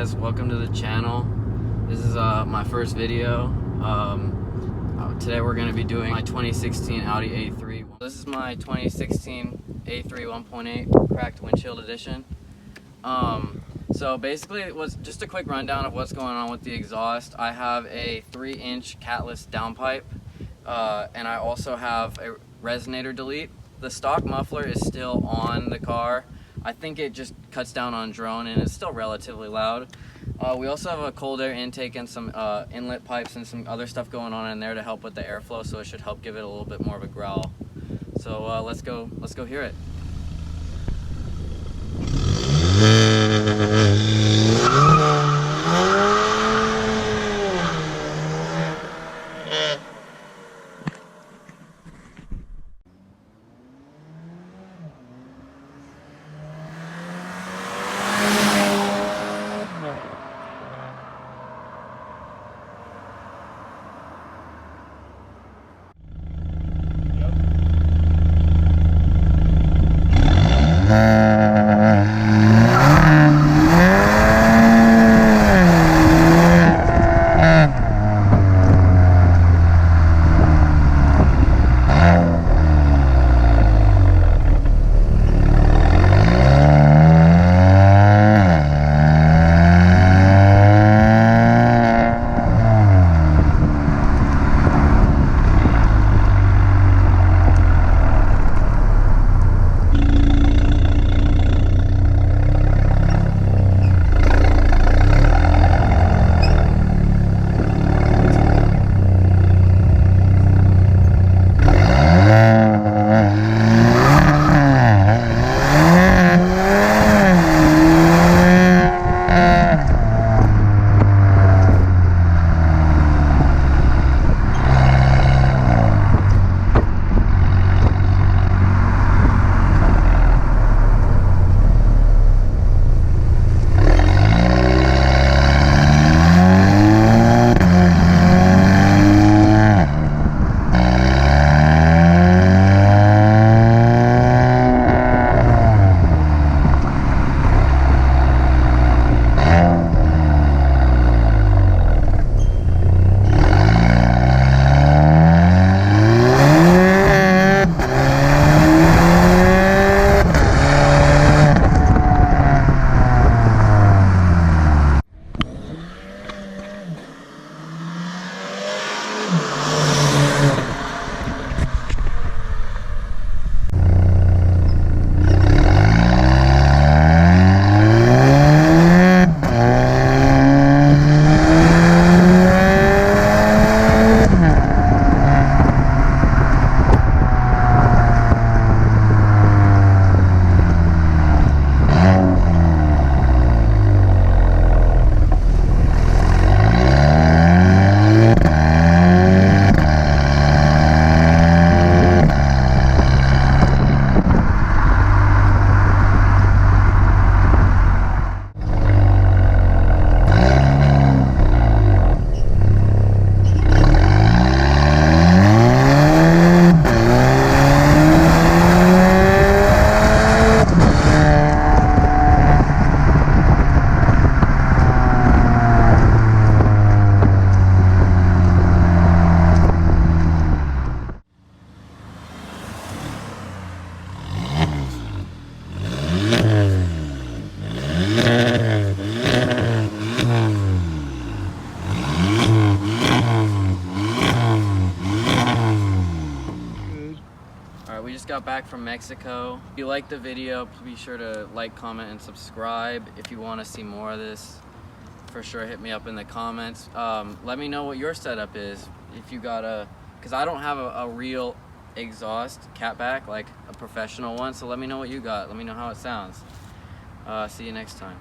guys, welcome to the channel. This is my first video. Today we're going to be doing my 2016 Audi A3. This is my 2016 A3 1.8 cracked windshield edition. So basically it was just a quick rundown of what's going on with the exhaust. I have a 3-inch Catless downpipe, and I also have a Resonator Delete. The stock muffler is still on the car. I think it just cuts down on drone and it's still relatively loud. We also have a cold air intake and some inlet pipes and some other stuff going on in there to help with the airflow, so it should help give it a little bit more of a growl. So let's go hear it. We just got back from Mexico. If you like the video, be sure to like, comment, and subscribe. If you want to see more of this, for sure hit me up in the comments. Let me know what your setup is. If you got because I don't have a real exhaust catback, like a professional one, so let me know what you got. Let me know how it sounds. See you next time.